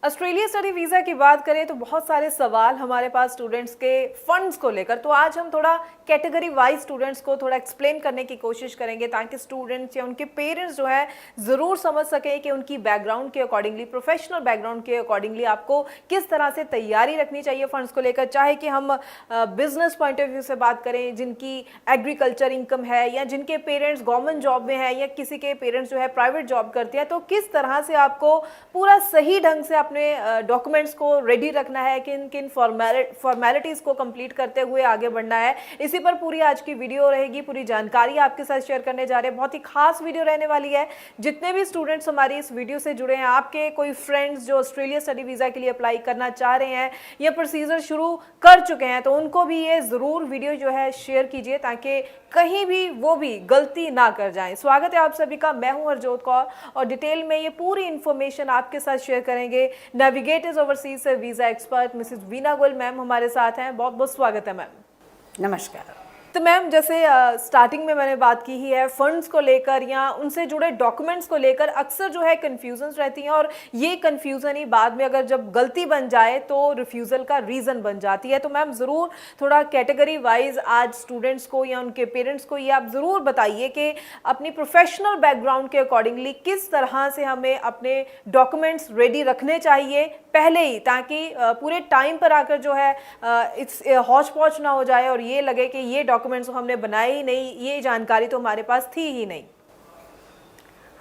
Australia study visa की बात करें तो बहुत सारे सवाल हमारे पास स्टूडेंट्स के फंड्स को लेकर। तो आज हम थोड़ा कैटेगरी वाइज स्टूडेंट्स को थोड़ा एक्सप्लेन करने की कोशिश करेंगे ताकि स्टूडेंट्स या उनके पेरेंट्स जो है ज़रूर समझ सकें कि उनकी बैकग्राउंड के अकॉर्डिंगली, प्रोफेशनल बैकग्राउंड के अकॉर्डिंगली आपको किस तरह से तैयारी रखनी चाहिए फंड्स को लेकर। चाहे कि हम बिजनेस पॉइंट ऑफ व्यू से बात करें, जिनकी एग्रीकल्चर इनकम है या जिनके पेरेंट्स गवर्नमेंट जॉब में है या किसी के पेरेंट्स जो है प्राइवेट जॉब करते हैं, तो किस तरह से आपको पूरा सही ढंग से अपने डॉक्यूमेंट्स को रेडी रखना है, किन किन फॉर्मेलिटीज़ को कंप्लीट करते हुए आगे बढ़ना है। इसी पर पूरी आज की वीडियो रहेगी, पूरी जानकारी आपके साथ शेयर करने जा रहे हैं। बहुत ही खास वीडियो रहने वाली है। जितने भी स्टूडेंट्स हमारी इस वीडियो से जुड़े हैं, आपके कोई फ्रेंड्स जो ऑस्ट्रेलिया स्टडी वीज़ा के लिए अप्लाई करना चाह रहे हैं या प्रोसीजर शुरू कर चुके हैं, तो उनको भी ये ज़रूर वीडियो जो है शेयर कीजिए ताकि कहीं भी वो भी गलती ना कर जाएं। स्वागत है आप सभी का, मैं हूं हरजोत कौर और डिटेल में ये पूरी इन्फॉर्मेशन आपके साथ शेयर करेंगे नेविगेटर्स ओवरसीज से visa expert Mrs Veena Goyal ma'am हमारे साथ हैं। बहुत बहुत स्वागत है मैम। नमस्कार। तो मैम, जैसे स्टार्टिंग में मैंने बात की ही है, फंड्स को लेकर या उनसे जुड़े डॉक्यूमेंट्स को लेकर अक्सर जो है कन्फ्यूजन्स रहती हैं और ये कन्फ्यूज़न ही बाद में अगर जब गलती बन जाए तो रिफ्यूज़ल का रीज़न बन जाती है। तो मैम ज़रूर थोड़ा कैटेगरी वाइज आज स्टूडेंट्स को या उनके पेरेंट्स को ये आप ज़रूर बताइए कि अपनी प्रोफेशनल बैकग्राउंड के अकॉर्डिंगली किस तरह से हमें अपने डॉक्यूमेंट्स रेडी रखने चाहिए पहले ही, ताकि पूरे टाइम पर आकर जो है इट्स हौच पौच ना हो जाए और ये लगे कि ये डॉक्यूमेंट्स हमने बनाए ही नहीं, ये जानकारी तो हमारे पास थी ही नहीं।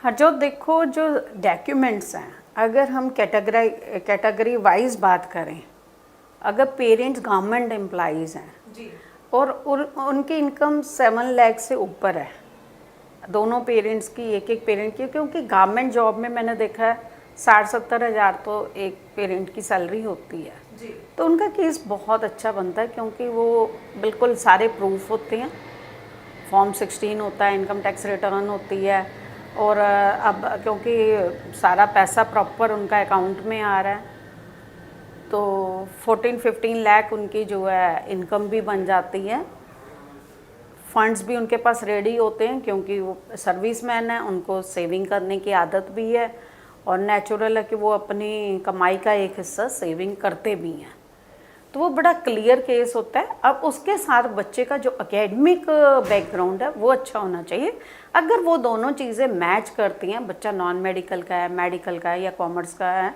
हरजोत, देखो जो डॉक्यूमेंट्स हैं, अगर हम कैटेगरी वाइज बात करें, अगर पेरेंट्स गवर्नमेंट एम्प्लॉइज़ हैं जी और उनकी इनकम 7 लाख से ऊपर है, दोनों पेरेंट्स की, एक पेरेंट की, क्योंकि गवर्नमेंट जॉब में मैंने देखा है 60-70 हज़ार तो एक पेरेंट की सैलरी होती है जी। तो उनका केस बहुत अच्छा बनता है क्योंकि वो बिल्कुल सारे प्रूफ होते हैं, फॉर्म 16 होता है, इनकम टैक्स रिटर्न होती है और अब क्योंकि सारा पैसा प्रॉपर उनका अकाउंट में आ रहा है तो 14-15 लाख उनकी जो है इनकम भी बन जाती है। फंड्स भी उनके पास रेडी होते हैं क्योंकि वो सर्विसमैन है, उनको सेविंग करने की आदत भी है और नेचुरल है कि वो अपनी कमाई का एक हिस्सा सेविंग करते भी हैं। तो वो बड़ा क्लियर केस होता है। अब उसके साथ बच्चे का जो एकेडमिक बैकग्राउंड है वो अच्छा होना चाहिए। अगर वो दोनों चीज़ें मैच करती हैं, बच्चा नॉन मेडिकल का है, मेडिकल का है या कॉमर्स का है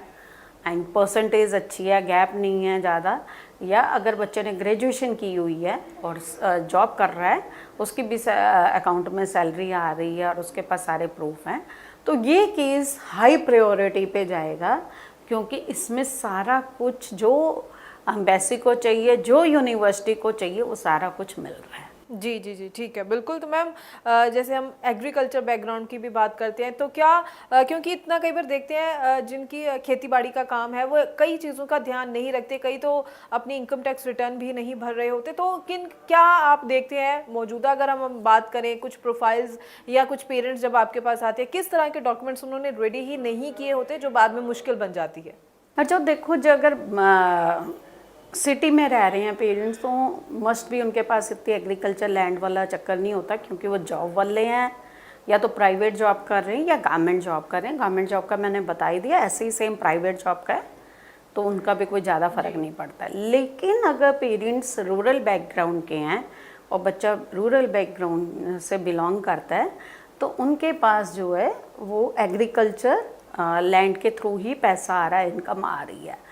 एंड परसेंटेज अच्छी है, गैप नहीं है ज़्यादा, या अगर बच्चे ने ग्रेजुएशन की हुई है और जॉब कर रहा है, उसकी भी अकाउंट में सैलरी आ रही है और उसके पास सारे प्रूफ हैं, तो ये केस हाई प्रायोरिटी पे जाएगा क्योंकि इसमें सारा कुछ जो एम्बेसी को चाहिए, जो यूनिवर्सिटी को चाहिए, वो सारा कुछ मिल रहा है। जी जी जी, ठीक है, बिल्कुल। तो मैम, जैसे हम एग्रीकल्चर बैकग्राउंड की भी बात करते हैं तो क्या क्योंकि इतना कई बार देखते हैं जिनकी खेती बाड़ी का काम है वो कई चीज़ों का ध्यान नहीं रखते, कई तो अपनी इनकम टैक्स रिटर्न भी नहीं भर रहे होते, तो क्या आप देखते हैं मौजूदा, अगर हम बात करें कुछ प्रोफाइल्स या कुछ पेरेंट्स जब आपके पास आते हैं, किस तरह के डॉक्यूमेंट्स उन्होंने रेडी ही नहीं किए होते जो बाद में मुश्किल बन जाती है? अच्छा, देखो, जो अगर सिटी में रह रहे हैं पेरेंट्स तो मस्ट भी उनके पास इतनी एग्रीकल्चर लैंड वाला चक्कर नहीं होता क्योंकि वो जॉब वाले हैं, या तो प्राइवेट जॉब कर रहे हैं या गवर्नमेंट जॉब कर रहे हैं। गवर्नमेंट जॉब का मैंने बता ही दिया, ऐसे ही सेम प्राइवेट जॉब का है तो उनका भी कोई ज़्यादा फ़र्क नहीं पड़ता है। लेकिन अगर पेरेंट्स रूरल बैकग्राउंड के हैं और बच्चा रूरल बैकग्राउंड से बिलोंग करता है तो उनके पास जो है वो एग्रीकल्चर लैंड के थ्रू ही पैसा आ रहा है, इनकम आ रही है।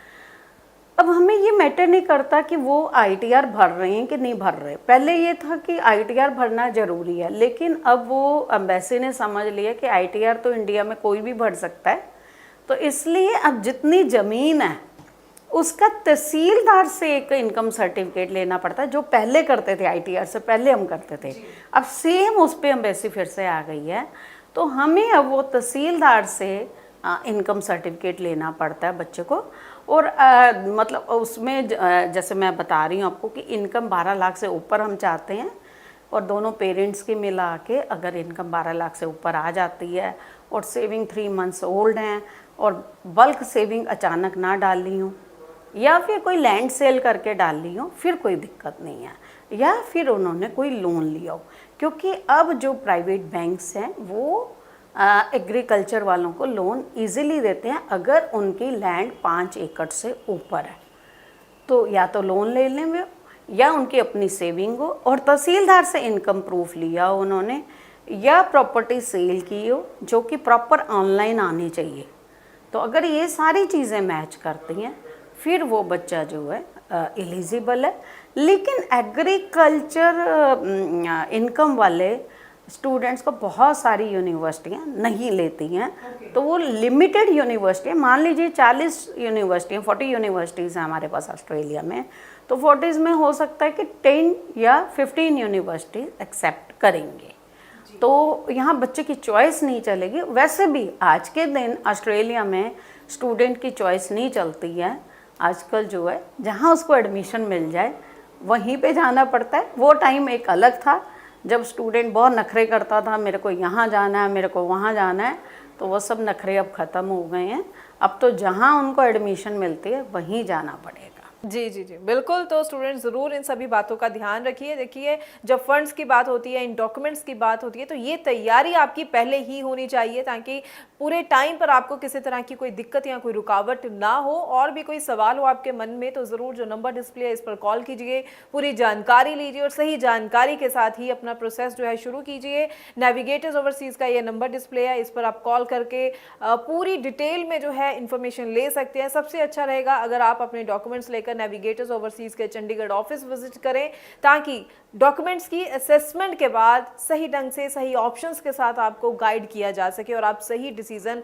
अब हमें ये मैटर नहीं करता कि वो ITR भर रहे हैं कि नहीं भर रहे। पहले ये था कि ITR भरना ज़रूरी है, लेकिन अब वो एम्बेसी ने समझ लिया कि ITR तो इंडिया में कोई भी भर सकता है, तो इसलिए अब जितनी ज़मीन है उसका तहसीलदार से एक इनकम सर्टिफिकेट लेना पड़ता है, जो पहले करते थे, ITR से पहले हम करते थे। अब सेम उस पर एम्बेसी फिर से आ गई है, तो हमें अब वो तहसीलदार से इनकम सर्टिफिकेट लेना पड़ता है बच्चे को। और मतलब उसमें जैसे मैं बता रही हूँ आपको कि इनकम 12 लाख से ऊपर हम चाहते हैं और दोनों पेरेंट्स की मिला के अगर इनकम 12 लाख से ऊपर आ जाती है और सेविंग 3 मंथ्स ओल्ड हैं और बल्क सेविंग अचानक ना डाली हूँ या फिर कोई लैंड सेल करके डाल ली हो, फिर कोई दिक्कत नहीं है, या फिर उन्होंने कोई लोन लिया हो, क्योंकि अब जो प्राइवेट बैंक्स हैं वो एग्रीकल्चर वालों को लोन इजीली देते हैं अगर उनकी लैंड 5 एकड़ से ऊपर है, तो या तो लोन ले लें वे, या उनकी अपनी सेविंग हो और तहसीलदार से इनकम प्रूफ लिया हो उन्होंने, या प्रॉपर्टी सेल की हो जो कि प्रॉपर ऑनलाइन आनी चाहिए। तो अगर ये सारी चीज़ें मैच करती हैं फिर वो बच्चा जो है एलिजिबल है। लेकिन एग्रीकल्चर इनकम वाले स्टूडेंट्स को बहुत सारी यूनिवर्सिटियाँ नहीं लेती हैं। तो वो लिमिटेड यूनिवर्सिटियाँ, मान लीजिए 40 यूनिवर्सिटियाँ, 40 यूनिवर्सिटीज़ हैं हमारे पास ऑस्ट्रेलिया में, तो 40 में हो सकता है कि 10 या 15 यूनिवर्सिटी एक्सेप्ट करेंगे। तो यहाँ बच्चे की चॉइस नहीं चलेगी। वैसे भी आज के दिन ऑस्ट्रेलिया में स्टूडेंट की चॉइस नहीं चलती है। आजकल जो है जहाँ उसको एडमिशन मिल जाए वहीं पे जाना पड़ता है। वो टाइम एक अलग था जब स्टूडेंट बहुत नखरे करता था, मेरे को यहाँ जाना है, मेरे को वहाँ जाना है, तो वो सब नखरे अब ख़त्म हो गए हैं। अब तो जहाँ उनको एडमिशन मिलती है वहीं जाना पड़ेगा। जी जी जी बिल्कुल। तो स्टूडेंट्स ज़रूर इन सभी बातों का ध्यान रखिए। देखिए, जब फंड्स की बात होती है, इन डॉक्यूमेंट्स की बात होती है, तो ये तैयारी आपकी पहले ही होनी चाहिए ताकि पूरे टाइम पर आपको किसी तरह की कोई दिक्कत या कोई रुकावट ना हो। और भी कोई सवाल हो आपके मन में तो ज़रूर जो नंबर डिस्प्ले है इस पर कॉल कीजिए, पूरी जानकारी लीजिए और सही जानकारी के साथ ही अपना प्रोसेस जो है शुरू कीजिए। नेविगेटर्स ओवरसीज़ का ये नंबर डिस्प्ले है, इस पर आप कॉल करके पूरी डिटेल में जो है इन्फॉर्मेशन ले सकते हैं। सबसे अच्छा रहेगा अगर आप अपने डॉक्यूमेंट्स लेकर नेविगेटर्स ओवरसीज़ के चंडीगढ़ ऑफिस विजिट करें, ताकि डॉक्यूमेंट्स की असेसमेंट के बाद सही ढंग से सही ऑप्शंस के साथ आपको गाइड किया जा सके और आप सही डिसीजन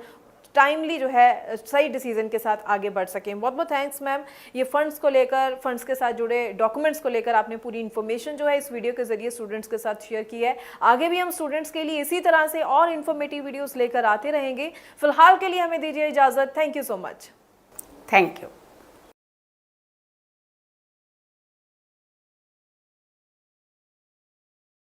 टाइमली जो है सही डिसीजन के साथ आगे बढ़ सकें। बहुत बहुत थैंक्स मैम, ये फंड्स को लेकर, फंड्स के साथ जुड़े डॉक्यूमेंट्स को लेकर आपने पूरी इन्फॉर्मेशन जो है इस वीडियो के जरिए स्टूडेंट्स के साथ शेयर की है। आगे भी हम स्टूडेंट्स के लिए इसी तरह से और इन्फॉर्मेटिव वीडियोस लेकर आते रहेंगे। फिलहाल के लिए हमें दीजिए इजाज़त। Thank you so much. Thank you.